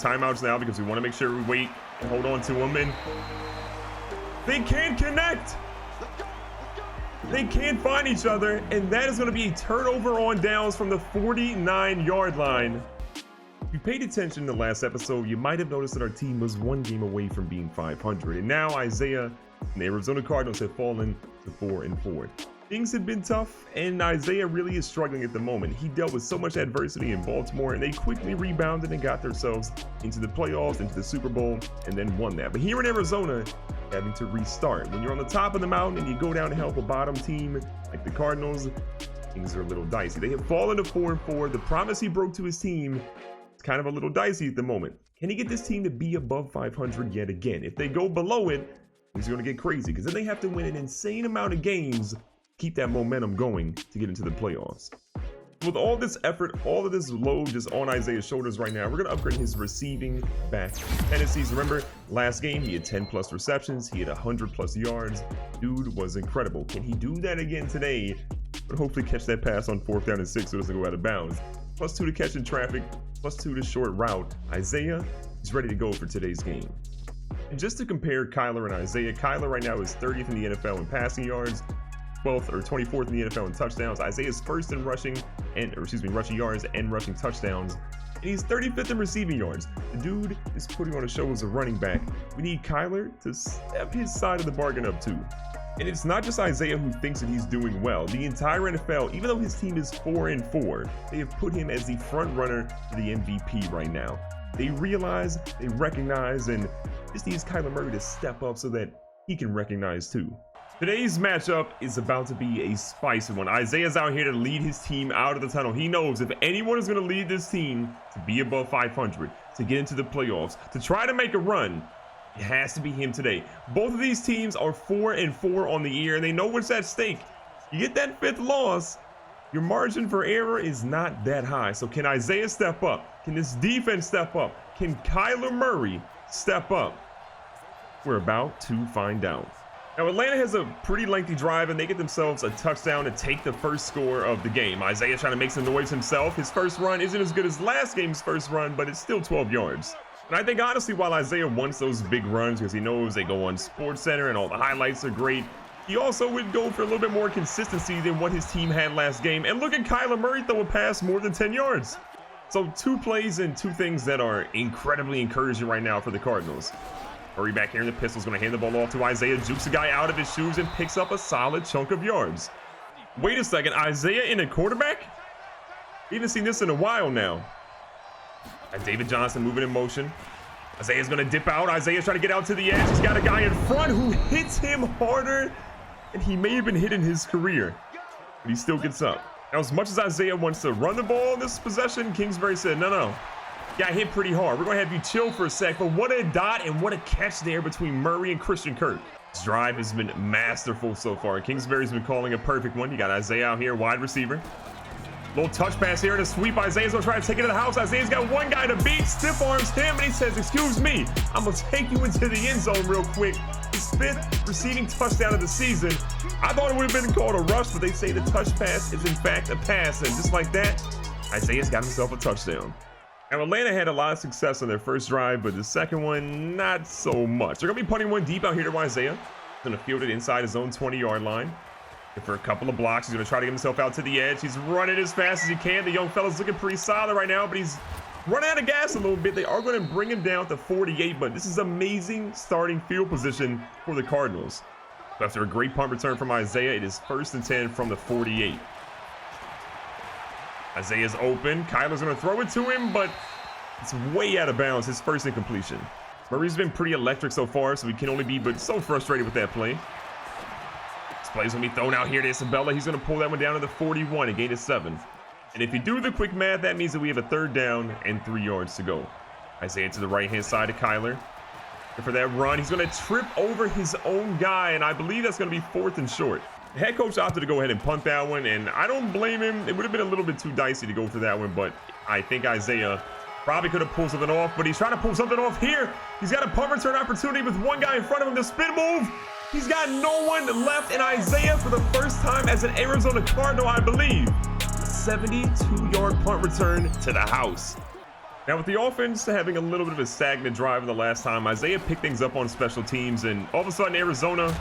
Timeouts now because we want to make sure we wait and hold on to them, and they can't connect. They can't find each other, and that is going to be a turnover on downs from the 49-yard line. If you paid attention in the last episode, you might have noticed that our team was one game away from being 500, and now Isaiah and the Arizona Cardinals have fallen to 4-4. Things have been tough, and Isaiah really is struggling at the moment. He dealt with so much adversity in Baltimore, and they quickly rebounded and got themselves into the playoffs, into the Super Bowl, and then won that. But here in Arizona, having to restart. When you're on the top of the mountain and you go down to help a bottom team like the Cardinals, things are a little dicey. They have fallen to 4-4. The promise he broke to his team is kind of a little dicey at the moment. Can he get this team to be above 500 yet again? If they go below it, he's going to get crazy because then they have to win an insane amount of games, keep that momentum going to get into the playoffs. With all this effort, all of this load just on Isaiah's shoulders right now, we're going to upgrade his receiving back tendencies. Remember, last game, he had 10 plus receptions. He had 100 plus yards. Dude was incredible. Can he do that again today? But hopefully catch that pass on 4th down and 6 so it doesn't go out of bounds. +2 to catch in traffic, +2 to short route. Isaiah is ready to go for today's game. And just to compare Kyler and Isaiah, Kyler right now is 30th in the NFL in passing yards, 12th or 24th in the NFL in touchdowns. Isaiah's first in rushing yards and rushing touchdowns. And he's 35th in receiving yards. The dude is putting on a show as a running back. We need Kyler to step his side of the bargain up too. And it's not just Isaiah who thinks that he's doing well. The entire NFL, even though his team is 4-4, they have put him as the front runner for the MVP right now. They realize, they recognize, and just needs Kyler Murray to step up so that he can recognize too. Today's matchup is about to be a spicy one. Isaiah's out here to lead his team out of the tunnel. He knows if anyone is going to lead this team to be above 500, to get into the playoffs, to try to make a run, it has to be him today. Both of these teams are 4-4 on the year, and they know what's at stake. You get that 5th loss, your margin for error is not that high. So can Isaiah step up? Can this defense step up? Can Kyler Murray step up? We're about to find out. Now, Atlanta has a pretty lengthy drive, and they get themselves a touchdown to take the first score of the game. Isaiah trying to make some noise himself. His first run isn't as good as last game's first run, but it's still 12 yards. And I think, honestly, while Isaiah wants those big runs because he knows they go on SportsCenter and all the highlights are great, he also would go for a little bit more consistency than what his team had last game. And look at Kyler Murray throw a pass more than 10 yards. So 2 plays and 2 things that are incredibly encouraging right now for the Cardinals. Murray back here in the pistol's going to hand the ball off to Isaiah, jukes the guy out of his shoes, and picks up a solid chunk of yards. Wait a second, Isaiah in a quarterback? We haven't seen this in a while now. And David Johnson moving in motion. Isaiah's going to dip out. Isaiah's trying to get out to the edge. He's got a guy in front who hits him harder than he may have been hit in his career. But he still gets up. Now, as much as Isaiah wants to run the ball in this possession, Kingsbury said, no. Got hit pretty hard. We're going to have you chill for a sec, but what a dot and what a catch there between Murray and Christian Kirk. This drive has been masterful so far. Kingsbury's been calling a perfect one. You got Isaiah out here, wide receiver. Little touch pass here to sweep. Isaiah's going to try to take it to the house. Isaiah's got one guy to beat, stiff arms him, and he says, excuse me, I'm going to take you into the end zone real quick. His 5th receiving touchdown of the season. I thought it would have been called a rush, but they say the touch pass is in fact a pass, and just like that, Isaiah's got himself a touchdown. Now, Atlanta had a lot of success on their first drive, but the second one, not so much. They're going to be punting one deep out here to Isaiah. He's going to field it inside his own 20-yard line. For a couple of blocks, he's going to try to get himself out to the edge. He's running as fast as he can. The young fella's looking pretty solid right now, but he's running out of gas a little bit. They are going to bring him down to 48, but this is amazing starting field position for the Cardinals. After a great punt return from Isaiah, it is 1st and 10 from the 48. Isaiah's open. Kyler's going to throw it to him, but it's way out of bounds. His first incompletion. Murray's been pretty electric so far, so he can only be but so frustrated with that play. This play's going to be thrown out here to Isabella. He's going to pull that one down to the 41 and gain a 7. And if you do the quick math, that means that we have a 3rd down and 3 yards to go. Isaiah to the right-hand side of Kyler. And for that run, he's going to trip over his own guy, and I believe that's going to be 4th and short. The head coach opted to go ahead and punt that one, and I don't blame him. It would have been a little bit too dicey to go for that one, but I think Isaiah probably could have pulled something off, but he's trying to pull something off here. He's got a punt return opportunity with one guy in front of him. The spin move. He's got no one left, and Isaiah, for the first time as an Arizona Cardinal, I believe, 72-yard punt return to the house. Now, with the offense having a little bit of a stagnant drive in the last time, Isaiah picked things up on special teams, and all of a sudden, Arizona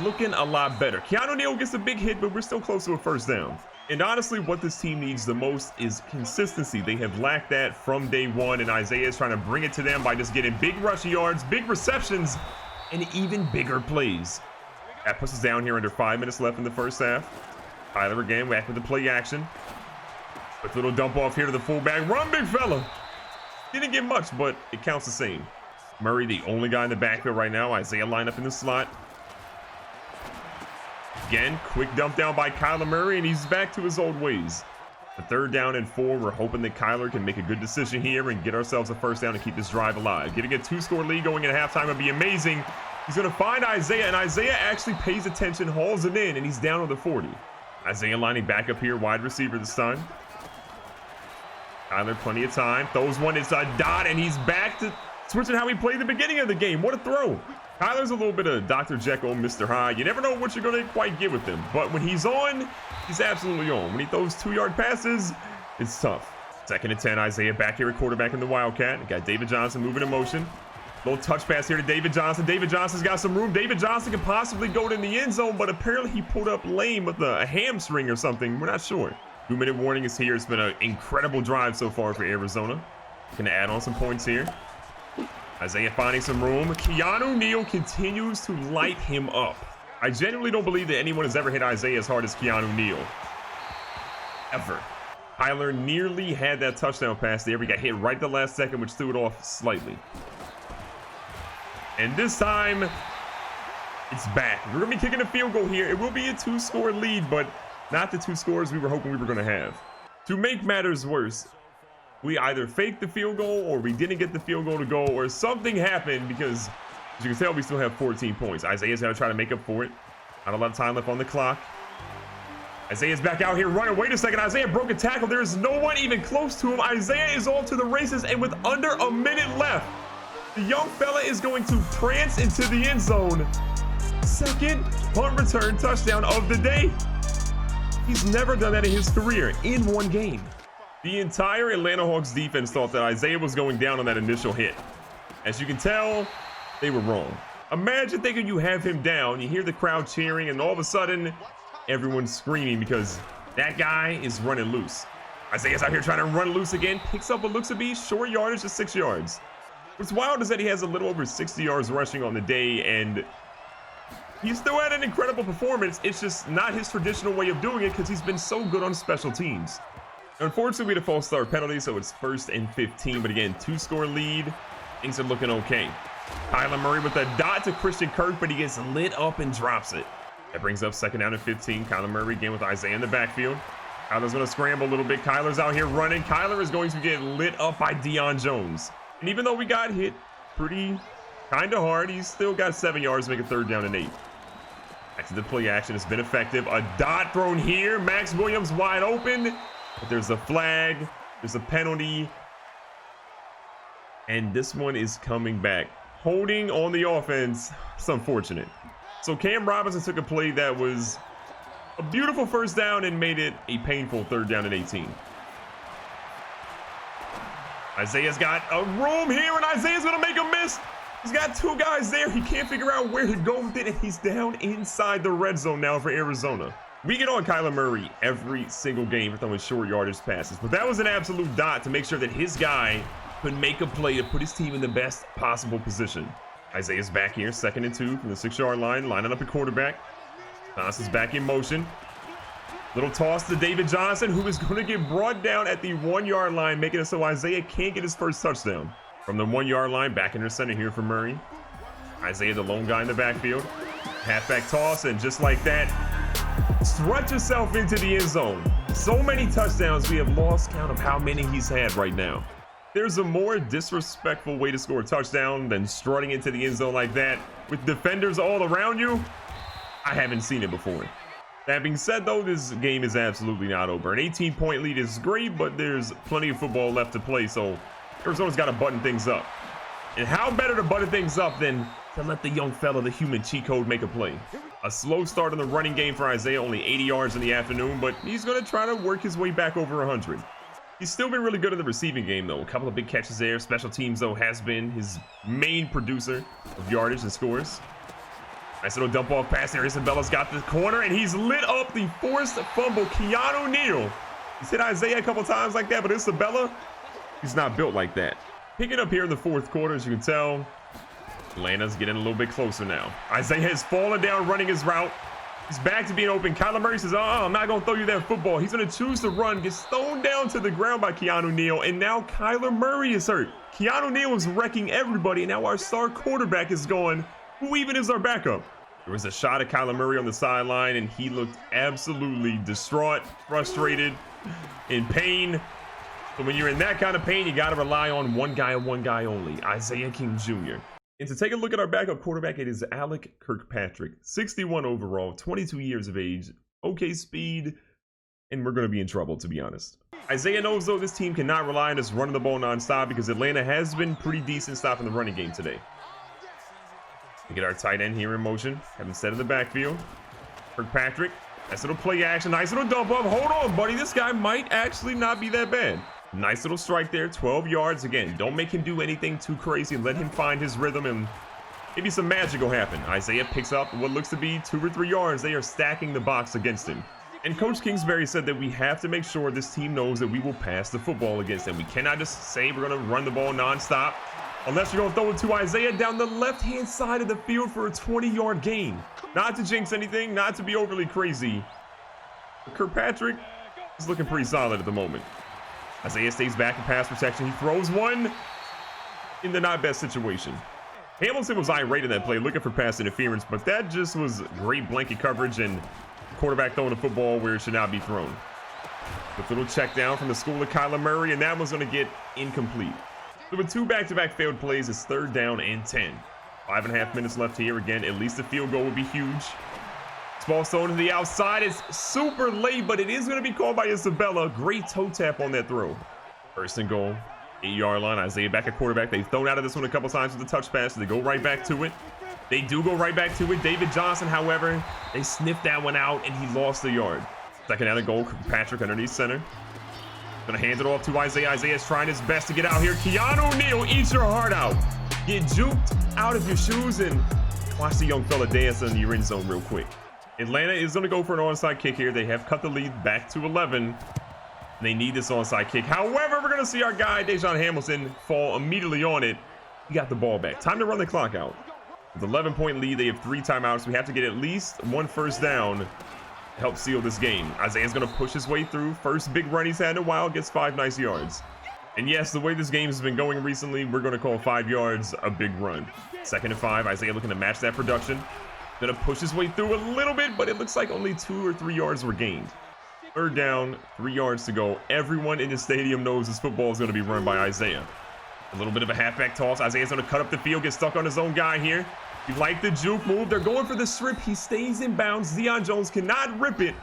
looking a lot better. Keanu Neal gets a big hit, but we're still close to a first down. And honestly, what this team needs the most is consistency. They have lacked that from day one, and Isaiah is trying to bring it to them by just getting big rush yards, big receptions, and even bigger plays. That puts us down here under 5 minutes left in the first half. Tyler again back with the play action. Quick little dump off here to the fullback. Run, big fella. Didn't get much, but it counts the same. Murray, the only guy in the backfield right now. Isaiah lined up in the slot. Again, quick dump down by Kyler Murray, and he's back to his old ways. The 3rd down and 4. We're hoping that Kyler can make a good decision here and get ourselves a first down and keep this drive alive. Getting a 2-score lead going into halftime would be amazing. He's going to find Isaiah, and Isaiah actually pays attention, hauls it in, and he's down on the 40. Isaiah lining back up here, wide receiver this time. Kyler, plenty of time. Throws one, it's a dot, and he's back to switching how he played the beginning of the game. What a throw. Kyler's a little bit of Dr. Jekyll, Mr. Hyde. You never know what you're going to quite get with him. But when he's on, he's absolutely on. When he throws 2-yard passes, it's tough. 2nd and 10, Isaiah back here at quarterback in the Wildcat. Got David Johnson moving in motion. Little touch pass here to David Johnson. David Johnson's got some room. David Johnson could possibly go in the end zone, but apparently he pulled up lame with a hamstring or something. We're not sure. 2-minute warning is here. It's been an incredible drive so far for Arizona. Going to add on some points here. Isaiah finding some room. Keanu Neal continues to light him up. I genuinely don't believe that anyone has ever hit Isaiah as hard as Keanu Neal. Ever. Tyler nearly had that touchdown pass there. He got hit right the last second, which threw it off slightly. And this time, it's back. We're going to be kicking a field goal here. It will be a 2-score lead, but not the 2 scores we were hoping we were going to have. To make matters worse, we either faked the field goal or we didn't get the field goal to go, or something happened, because as you can tell, we still have 14 points. Isaiah's going to try to make up for it. Not a lot of time left on the clock. Isaiah's back out here running. Wait a second. Isaiah broke a tackle. There is no one even close to him. Isaiah is off to the races, and with under a minute left, the young fella is going to prance into the end zone. 2nd punt return touchdown of the day. He's never done that in his career in one game. The entire Atlanta Hawks defense thought that Isaiah was going down on that initial hit. As you can tell, they were wrong. Imagine thinking you have him down, you hear the crowd cheering, and all of a sudden, everyone's screaming because that guy is running loose. Isaiah's out here trying to run loose again, picks up what looks to be short yardage, just 6 yards. What's wild is that he has a little over 60 yards rushing on the day, and he still had an incredible performance. It's just not his traditional way of doing it because he's been so good on special teams. Unfortunately, we had a false start penalty, so it's 1st and 15. But again, 2-score lead. Things are looking okay. Kyler Murray with a dot to Christian Kirk, but he gets lit up and drops it. That brings up 2nd down and 15. Kyler Murray again with Isaiah in the backfield. Kyler's going to scramble a little bit. Kyler's out here running. Kyler is going to get lit up by Deion Jones. And even though we got hit pretty kind of hard, he's still got 7 yards to make a 3rd down and 8. Back to the play action. It's been effective. A dot thrown here. Max Williams wide open. But there's a flag, there's a penalty, and this one is coming back. Holding on the offense, it's unfortunate. So Cam Robinson took a play that was a beautiful first down and made it a painful 3rd down and 18. Isaiah's got a room here, and Isaiah's going to make a miss. He's got 2 guys there. He can't figure out where to go with it, and he's down inside the red zone now for Arizona. We get on Kyler Murray every single game for throwing short yardage passes, but that was an absolute dot to make sure that his guy could make a play to put his team in the best possible position. Isaiah's back here, 2nd and 2 from the 6-yard line, lining up at quarterback. Johnson's back in motion. Little toss to David Johnson, who is going to get brought down at the 1-yard line, making it so Isaiah can't get his first touchdown. From the 1-yard line, back in the center here for Murray. Isaiah, the lone guy in the backfield. Halfback toss, and just like that, strut yourself into the end zone. So many touchdowns, we have lost count of how many he's had right now. There's a more disrespectful way to score a touchdown than strutting into the end zone like that with defenders all around you. I haven't seen it before. That being said, though, this game is absolutely not over. An 18-point lead is great, but there's plenty of football left to play, so Arizona's got to button things up. And how better to button things up than to let the young fella, the human cheat code, make a play. A slow start in the running game for Isaiah, only 80 yards in the afternoon, but he's going to try to work his way back over 100. He's still been really good in the receiving game, though. A couple of big catches there. Special teams, though, has been his main producer of yardage and scores. Nice little dump off pass there. Isabella's got the corner, and he's lit up the forced fumble. Keanu Neal. He's hit Isaiah a couple times like that, but Isabella, he's not built like that. Picking up here in the fourth quarter, as you can tell, Atlanta's getting a little bit closer now. Isaiah has fallen down running his route. He's back to being open. Kyler Murray says, I'm not going to throw you that football. He's going to choose to run, gets thrown down to the ground by Keanu Neal, and now Kyler Murray is hurt. Keanu Neal is wrecking everybody, and now our star quarterback is gone. Who even is our backup? There was a shot at Kyler Murray on the sideline, and he looked absolutely distraught, frustrated, in pain. So when you're in that kind of pain, you got to rely on one guy and one guy only, Isaiah King Jr. And to take a look at our backup quarterback, it is Alec Kirkpatrick, 61 overall, 22 years of age, okay speed, and we're going to be in trouble, to be honest. Isaiah knows, though, this team cannot rely on us running the ball nonstop because Atlanta has been pretty decent stopping the running game today. We get our tight end here in motion, have him set in the backfield. Kirkpatrick, nice little play action, nice little dump up. Hold on, buddy, this guy might actually not be that bad. Nice little strike there, 12 yards. Again, don't make him do anything too crazy. Let him find his rhythm and maybe some magic will happen. Isaiah picks up what looks to be 2 or 3 yards. They are stacking the box against him. And Coach Kingsbury said that we have to make sure this team knows that we will pass the football against them. We cannot just say we're going to run the ball nonstop unless you're going to throw it to Isaiah down the left-hand side of the field for a 20-yard gain. Not to jinx anything, not to be overly crazy. But Kirkpatrick is looking pretty solid at the moment. Isaiah stays back in pass protection. He throws one in the not best situation. Hamilton was irate in that play, looking for pass interference, but that just was great blanket coverage and quarterback throwing the football where it should not be thrown. The little check down from the school of Kyler Murray, and that one's going to get incomplete. So with 2 back-to-back failed plays, it's 3rd down and 10. 5.5 minutes left here. Again, at least the field goal would be huge. Ball thrown to the outside. It's super late, but it is going to be called by Isabella. Great toe tap on that throw. 1st and goal, 8-yard line. Isaiah back at quarterback. They've thrown out of this one a couple times with the touch pass. So they go right back to it. They do go right back to it. David Johnson, however, they sniffed that one out, and he lost the yard. 2nd and a goal. Patrick underneath center. Going to hand it off to Isaiah. Isaiah's trying his best to get out here. Keanu Neal eats your heart out. Get juked out of your shoes and watch the young fella dance in your end zone real quick. Atlanta is going to go for an onside kick here. They have cut the lead back to 11. They need this onside kick. However, we're going to see our guy, Dejon Hamilton, fall immediately on it. He got the ball back. Time to run the clock out. With 11-point lead, they have 3 timeouts. We have to get at least 1 first down to help seal this game. Isaiah's going to push his way through. First big run he's had in a while. Gets 5 nice yards. And yes, the way this game has been going recently, we're going to call 5 yards a big run. 2nd and 5. Isaiah looking to match that production. Gonna push his way through a little bit, but it looks like only 2 or 3 yards were gained. 3rd down, 3 yards to go. Everyone in the stadium knows this football is going to be run by Isaiah. A little bit of a halfback toss. Isaiah's going to cut up the field, get stuck on his own guy here. You like the juke move. They're going for the strip. He stays in bounds. Deion Jones cannot rip it.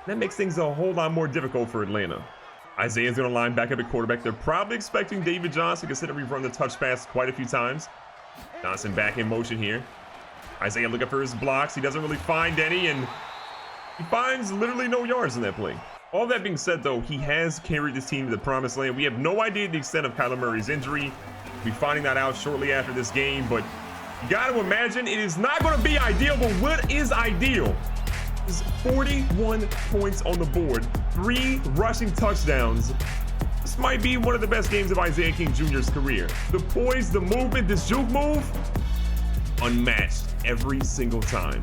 That makes things a whole lot more difficult for Atlanta. Isaiah's going to line back up at quarterback. They're probably expecting David Johnson, considering we've run the touch pass quite a few times. Johnson back in motion here. Isaiah looking for his blocks. He doesn't really find any, and he finds literally no yards in that play. All that being said, though, he has carried this team to the promised land. We have no idea the extent of Kyler Murray's injury. We'll be finding that out shortly after this game, but you got to imagine it is not going to be ideal, but what is ideal is 41 points on the board, 3 rushing touchdowns. This might be one of the best games of Isaiah King Jr.'s career. The poise, the movement, this juke move, unmatched every single time.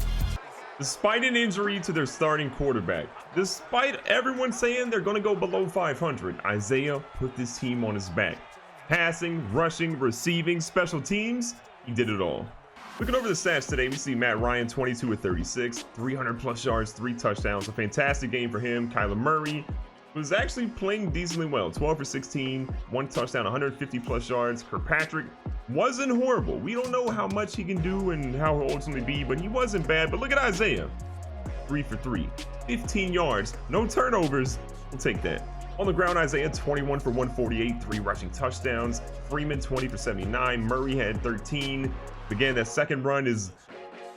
Despite an injury to their starting quarterback, despite everyone saying they're going to go below 500, Isaiah put this team on his back. Passing, rushing, receiving, special teams, he did it all. Looking over the stats today, we see Matt Ryan, 22 of 36, 300 plus yards, 3 touchdowns. A fantastic game for him. Kyler Murray was actually playing decently well. 12 for 16, 1 touchdown, 150 plus yards. Kirkpatrick wasn't horrible. We don't know how much he can do and how he'll ultimately be, but he wasn't bad. But look at Isaiah. 3 for 3, 15 yards, no turnovers. We'll take that. On the ground, Isaiah 21 for 148, 3 rushing touchdowns. Freeman 20 for 79. Murray had 13. Again, that second run is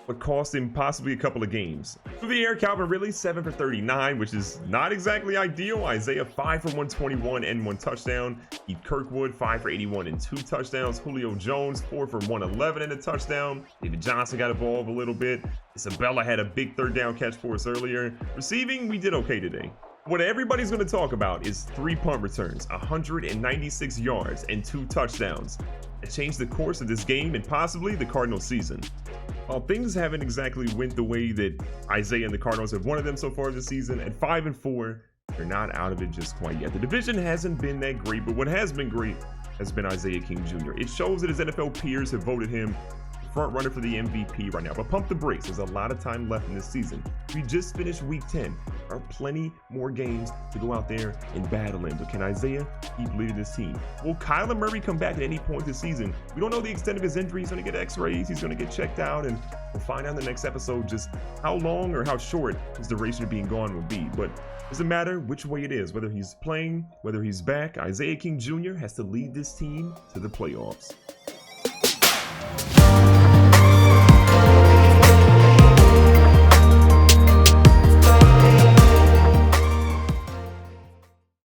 but cost him possibly a couple of games. For the air, Calvin Ridley 7 for 39, which is not exactly ideal. Isaiah 5 for 121 and 1 touchdown. Keith Kirkwood 5 for 81 and 2 touchdowns. Julio Jones 4 for 111 and a touchdown. David Johnson got involved a little bit. Isabella had a big 3rd down catch for us earlier. Receiving, we did okay today. What everybody's going to talk about is 3 punt returns, 196 yards, and 2 touchdowns. It changed the course of this game and possibly the Cardinals season. While things haven't exactly went the way that Isaiah and the Cardinals have wanted them so far this season, at 5-4, they're not out of it just quite yet. The division hasn't been that great, but what has been great has been Isaiah King Jr. It shows that his NFL peers have voted him front runner for the MVP right now, but pump the brakes. There's a lot of time left in this season. We just finished week 10. There are plenty more games to go out there and battle in, but can Isaiah keep leading this team? Will Kyler Murray come back at any point this season? We don't know the extent of his injury. He's going to get x-rays. He's going to get checked out, and we'll find out in the next episode just how long or how short his duration of being gone will be. But it doesn't matter which way it is, whether he's playing, whether he's back, Isaiah King Jr. has to lead this team to the playoffs.